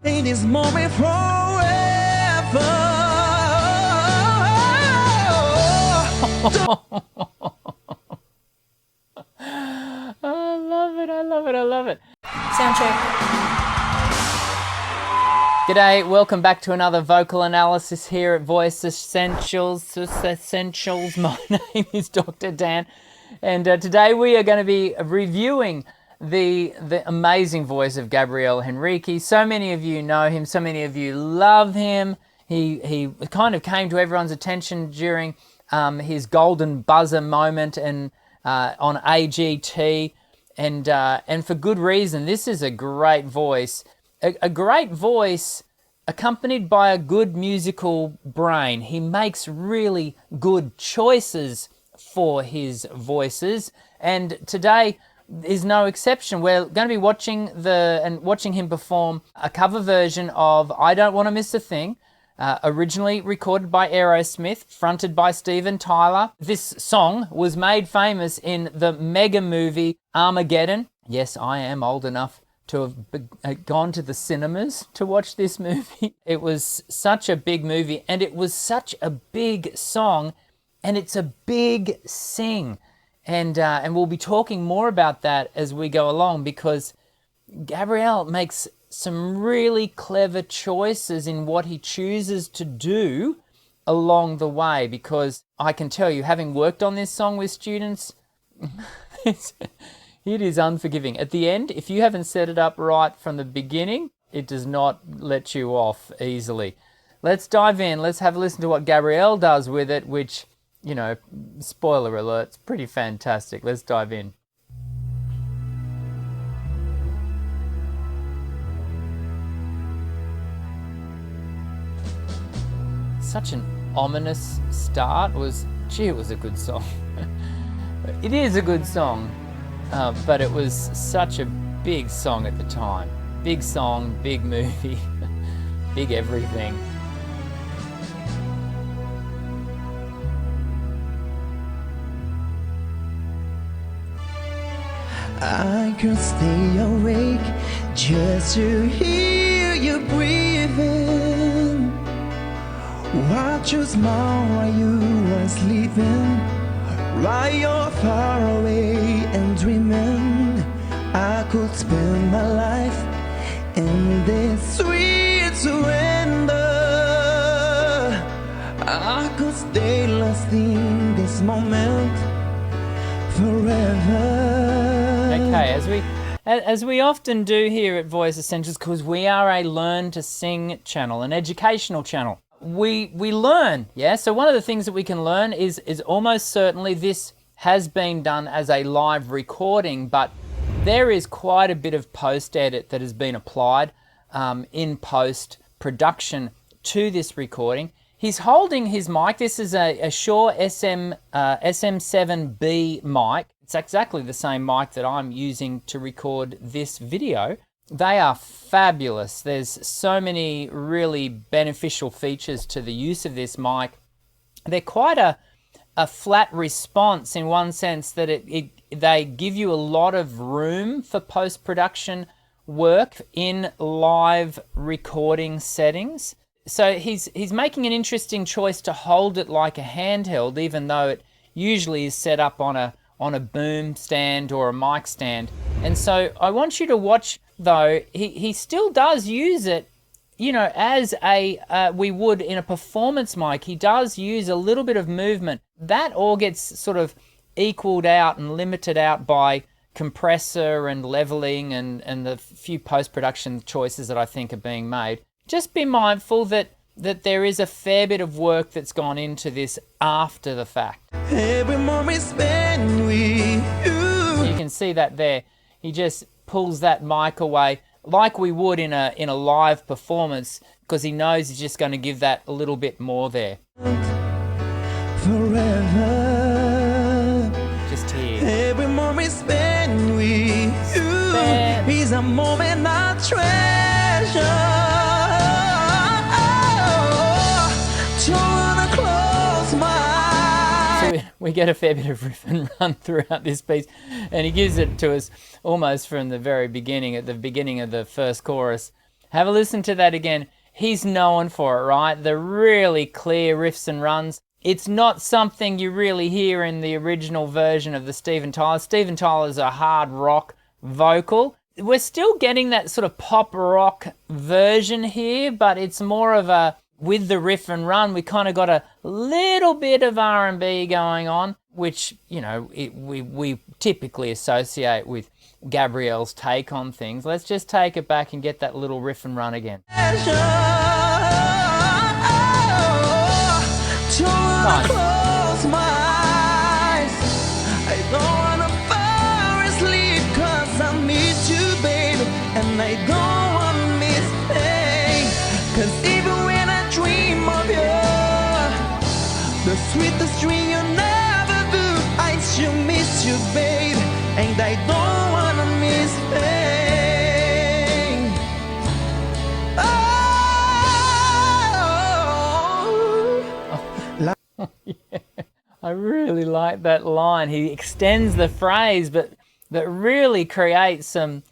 In this moment forever. I love it, I love it, I love it. Sound check. G'day, welcome back to another vocal analysis here at Voice Essentials. My name is Dr. Dan, and today we are going to be reviewing the amazing voice of Gabriel Henrique. So many of you know him, so many of you love him. He kind of came to everyone's attention during his golden buzzer moment and on AGT, and for good reason. This is a great voice. A great voice accompanied by a good musical brain. He makes really good choices for his voices, and today is no exception. We're going to be watching him perform a cover version of I Don't Want to Miss a Thing, originally recorded by Aerosmith, fronted by Steven Tyler. This song was made famous in the mega movie Armageddon. Yes, I am old enough to have gone to the cinemas to watch this movie. It was such a big movie, and it was such a big song, and it's a big sing. And we'll be talking more about that as we go along, because Gabriel makes some really clever choices in what he chooses to do along the way, because I can tell you, having worked on this song with students, it is unforgiving. At the end, if you haven't set it up right from the beginning, it does not let you off easily. Let's dive in. Let's have a listen to what Gabriel does with it, which, you know, spoiler alert, it's pretty fantastic. Let's dive in. Such an ominous start. It was a good song. It is a good song. But it was such a big song at the time. Big song, big movie, big everything. I could stay awake just to hear you breathing. Watch you smile while you are sleeping. While you're far away and dreaming, I could spend my life in this sweet surrender. I could stay lost in this moment forever. Okay, as we often do here at Voice Essentials, because we are a learn to sing channel, an educational channel. We learn, yeah? So one of the things that we can learn is almost certainly this has been done as a live recording, but there is quite a bit of post-edit that has been applied in post-production to this recording. He's holding his mic. This is a Shure SM7B mic. It's exactly the same mic that I'm using to record this video. They are fabulous. There's so many really beneficial features to the use of this mic. They're quite a flat response in one sense that they give you a lot of room for post-production work in live recording settings. So he's making an interesting choice to hold it like a handheld, even though it usually is set up on a boom stand or a mic stand. And so I want you to watch, though, he still does use it, you know, as we would in a performance mic. He does use a little bit of movement. That all gets sort of equaled out and limited out by compressor and leveling and the few post-production choices that I think are being made. Just be mindful that there is a fair bit of work that's gone into this after the fact. Every moment spent with you. You can see that there. He just pulls that mic away like we would in a live performance, because he knows he's just going to give that a little bit more there. Forever. Just here. Every moment spent with you is a moment I treasure. So we get a fair bit of riff and run throughout this piece, and he gives it to us almost from the very beginning, at the beginning of the first chorus. Have a listen to that again. He's known for it, right? The really clear riffs and runs. It's not something you really hear in the original version of the Steven Tyler. Steven Tyler's a hard rock vocal. We're still getting that sort of pop rock version here, but it's more of a, with the riff and run, we kind of got a little bit of R&B going on, which, you know, we typically associate with Gabriel's take on things. Let's just take it back and get that little riff and run again. Nice. Close my eyes. I don't wanna fall asleep 'cause I miss you, baby, and I don't wanna miss pain. 'Cause even when I dream of you, the sweetest dream you never do, I still miss you, baby, and I don't wanna miss pain. Yeah, I really like that line. He extends the phrase, but really creates some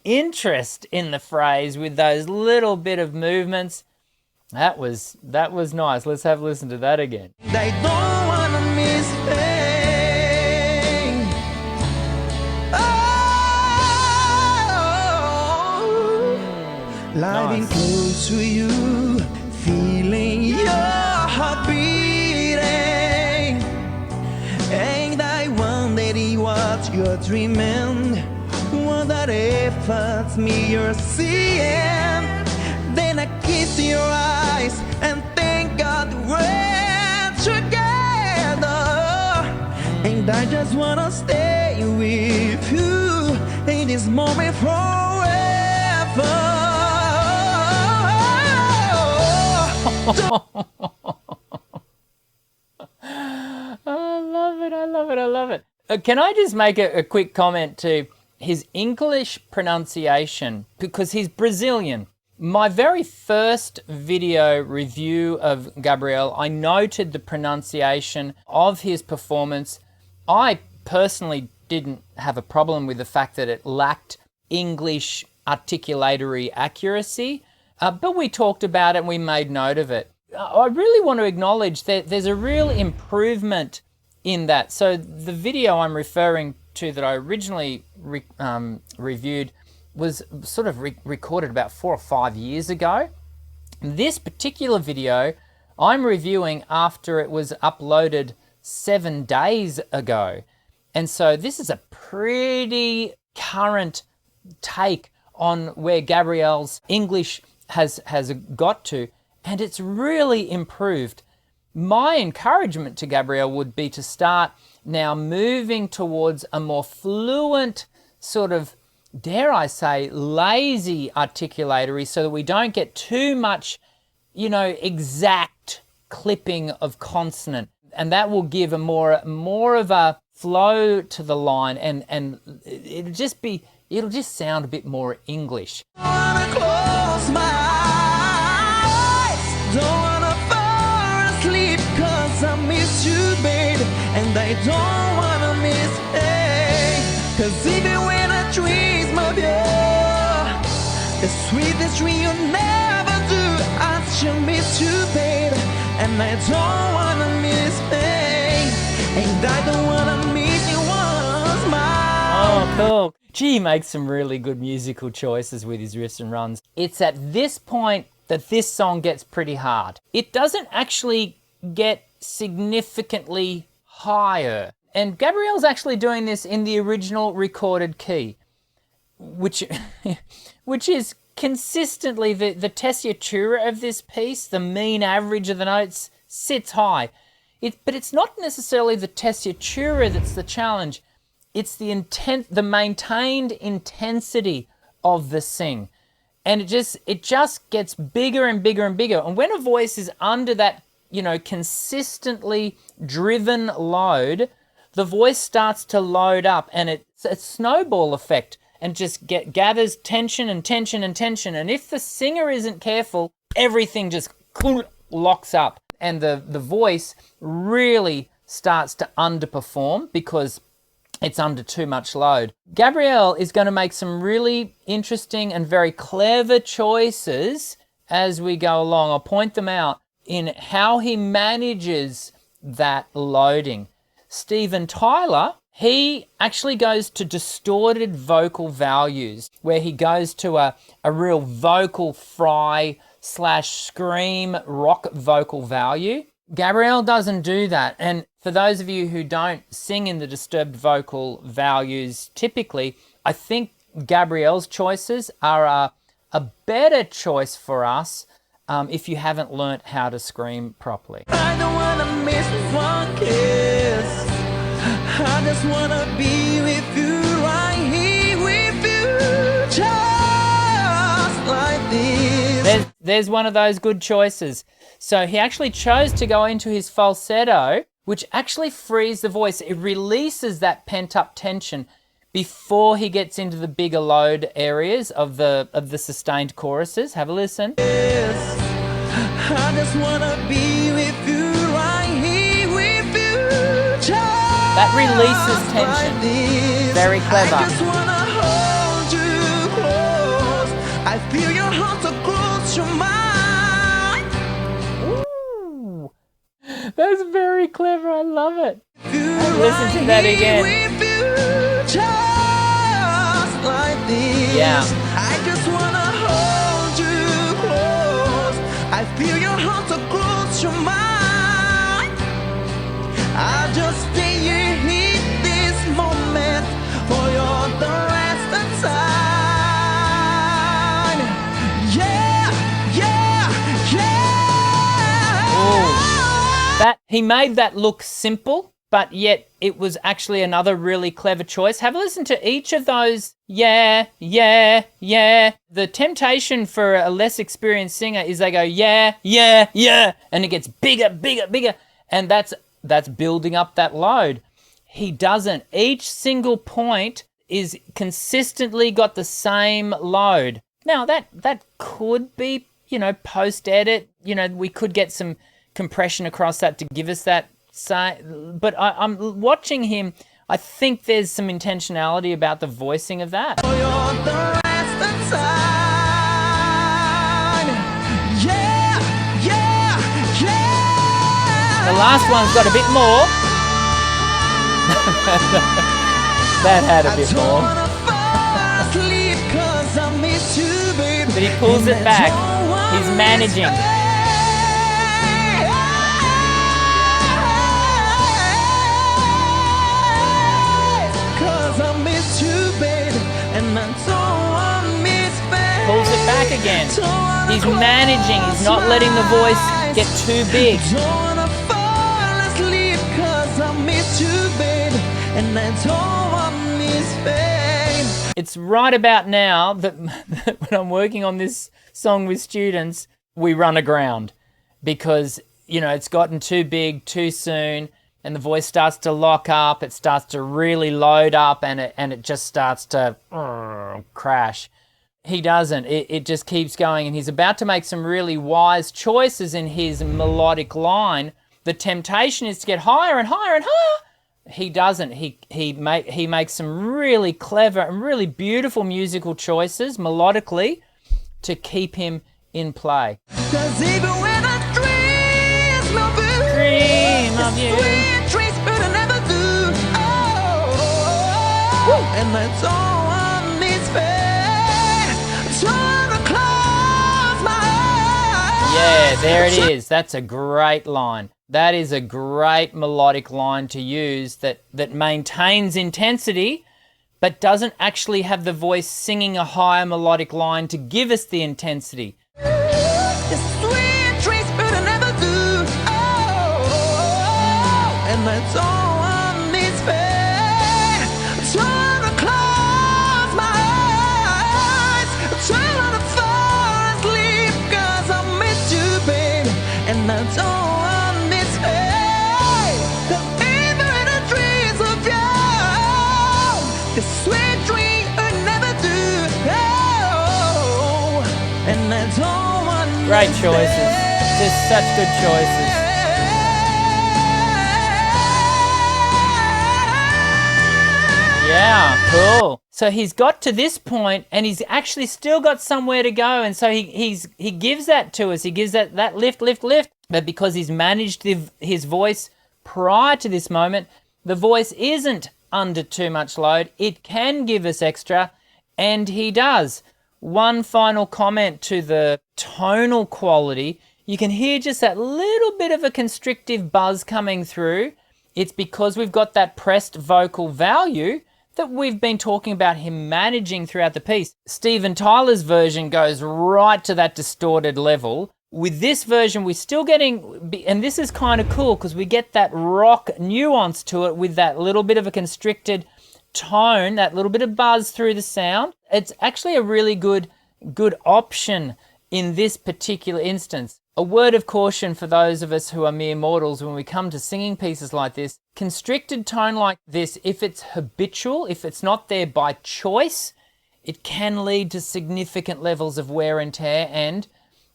interest in the phrase with those little bit of movements. That was nice. Let's have a listen to that again. I don't wanna miss pain. Lying Nice. close to you, feeling your heart beating, and I wondered what you're dreaming. Wonder if it's me you're seeing. Then I kiss your eyes and thank God we're together. And I just wanna stay with you in this moment forever. I love it. Can I just make a quick comment to his English pronunciation, because he's Brazilian. My very first video review of Gabriel, I noted the pronunciation of his performance. I personally didn't have a problem with the fact that it lacked English articulatory accuracy, but we talked about it and we made note of it. I really want to acknowledge that there's a real improvement in that. So the video I'm referring to that I originally reviewed was sort of recorded about 4 or 5 years ago. This particular video I'm reviewing after it was uploaded 7 days ago. And so this is a pretty current take on where Gabriel's English has got to, and it's really improved. My encouragement to Gabriel would be to start now moving towards a more fluent sort of, dare I say, lazy articulatory, so that we don't get too much, you know, exact clipping of consonant. And that will give a more of a flow to the line, and it'll just sound a bit more English. Don't wanna close my eyes, don't wanna fall asleep 'cause I miss you, baby, and I don't wanna miss pain. 'Cause even when I dream of you, the sweetest dream you never do, I still miss you, baby, and I don't wanna miss pain, and I don't wanna miss you once more. Oh, cool. Gee, he makes some really good musical choices with his riffs and runs. It's at this point that this song gets pretty hard. It doesn't actually get significantly higher. And Gabriel's actually doing this in the original recorded key, which is consistently the tessitura of this piece, the mean average of the notes, sits high. But it's not necessarily the tessitura that's the challenge. It's the maintained intensity of the sing. And it just gets bigger and bigger and bigger. And when a voice is under that, you know, consistently driven load, the voice starts to load up, and it's a snowball effect, and just gathers tension and tension and tension. And if the singer isn't careful, everything just locks up, and the voice really starts to underperform, because it's under too much load. Gabriel is going to make some really interesting and very clever choices as we go along. I'll point them out in how he manages that loading. Steven Tyler, he actually goes to distorted vocal values, where he goes to a real vocal fry / scream rock vocal value. Gabriel doesn't do that. And for those of you who don't sing in the disturbed vocal values typically, I think Gabriel's choices are a better choice for us if you haven't learnt how to scream properly. I don't wanna miss one kiss. I just wanna be with you, right here with you, just like this. There's one of those good choices. So he actually chose to go into his falsetto, which actually frees the voice. It releases that pent-up tension before he gets into the bigger load areas of the sustained choruses. Have a listen. Yes, I just wanna be with you, right here with you, just that releases tension. like Very clever. I just wanna hold you close. I feel your heart so close to mine. Ooh, that's very clever. I love it. You Listen to that right again. here with you, just like this. Yeah. I just wanna hold you close. I feel your heart so close to mine. I just stay here in this moment for your the rest of time. Yeah, yeah, yeah. That he made that look simple, but yet it was actually another really clever choice. Have a listen to each of those. Yeah, yeah, yeah. The temptation for a less experienced singer is they go, yeah, yeah, yeah, and it gets bigger, bigger, bigger, and that's building up that load. He doesn't. Each single point is consistently got the same load. Now that could be, post-edit, we could get some compression across that to give us that. But I'm watching him. I think there's some intentionality about the voicing of that. For your the rest of time. Yeah, yeah, yeah. The last one's got a bit more. That had a bit more. But he pulls it back. He's managing. Pulls it back again. He's managing. He's not letting the voice get too big. It's right about now that when I'm working on this song with students, we run aground because, it's gotten too big too soon and the voice starts to lock up, it starts to really load up and it just starts to crash. He doesn't. It just keeps going and he's about to make some really wise choices in his melodic line. The temptation is to get higher and higher and higher. He doesn't. He makes some really clever and really beautiful musical choices melodically to keep him in play. 'Cause even when I dream of you, sweet dreams but I never do. Oh, and that's all on this face. Trying to close my eyes. Yeah, there it is. That's a great line. That is a great melodic line to use that maintains intensity but doesn't actually have the voice singing a higher melodic line to give us the intensity. It's sweet dreams but I never do. Oh, and that's all on this face. Trying to close my eyes. Trying to fall asleep 'cause I miss you, babe. And that's all. Sweet dream I never do. Oh, and that's all I need. Great choices. Just such good choices. Yeah, cool. So he's got to this point and he's actually still got somewhere to go. And so he gives that to us. He gives that lift. But because he's managed his voice prior to this moment, the voice isn't under too much load. It can give us extra, and he does. One final comment to the tonal quality. You can hear just that little bit of a constrictive buzz coming through. It's because we've got that pressed vocal value that we've been talking about him managing throughout the piece. Steven Tyler's version goes right to that distorted level. With this version, we're still getting, and this is kind of cool because we get that rock nuance to it with that little bit of a constricted tone, that little bit of buzz through the sound. It's actually a really good option in this particular instance. A word of caution for those of us who are mere mortals when we come to singing pieces like this. Constricted tone like this, if it's habitual, if it's not there by choice, it can lead to significant levels of wear and tear, and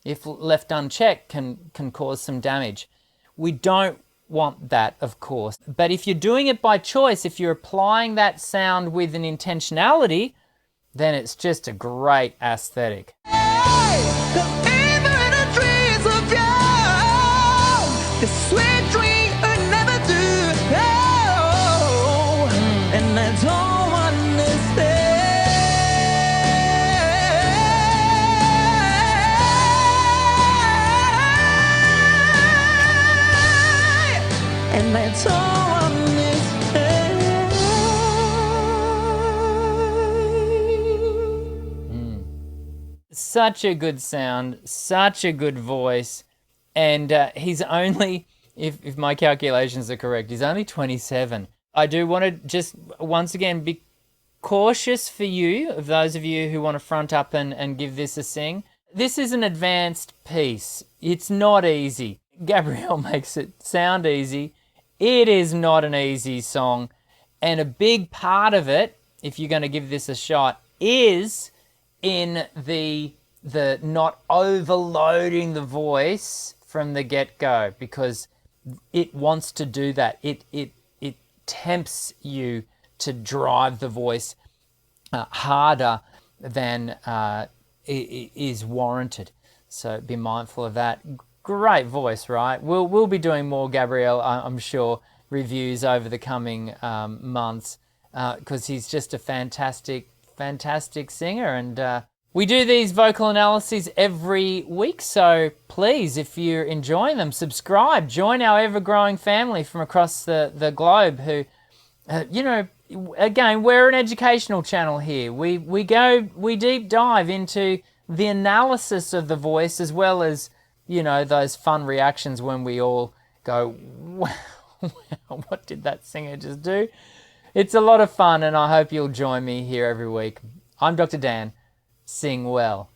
if left unchecked can cause some damage. We don't want that, of course. But if you're doing it by choice, if you're applying that sound with an intentionality, then it's just a great aesthetic. The sweet dream I never do, and I don't wanna stay, and I don't wanna stay. Such a good sound, such a good voice. And he's only, if my calculations are correct, he's only 27. I do want to just once again be cautious for you, of those of you who want to front up and give this a sing. This is an advanced piece. It's not easy. Gabriel makes it sound easy. It is not an easy song. And a big part of it, if you're going to give this a shot, is in the not overloading the voice from the get-go, because it wants to do that. It tempts you to drive the voice harder than is warranted. So be mindful of that. Great voice, right? We'll be doing more Gabriel, I'm sure, reviews over the coming months, because he's just a fantastic singer. And we do these vocal analyses every week, so please, if you're enjoying them, subscribe. Join our ever-growing family from across the globe who, again, we're an educational channel here. We deep dive into the analysis of the voice, as well as, those fun reactions when we all go, wow, what did that singer just do? It's a lot of fun, and I hope you'll join me here every week. I'm Dr. Dan. Sing well.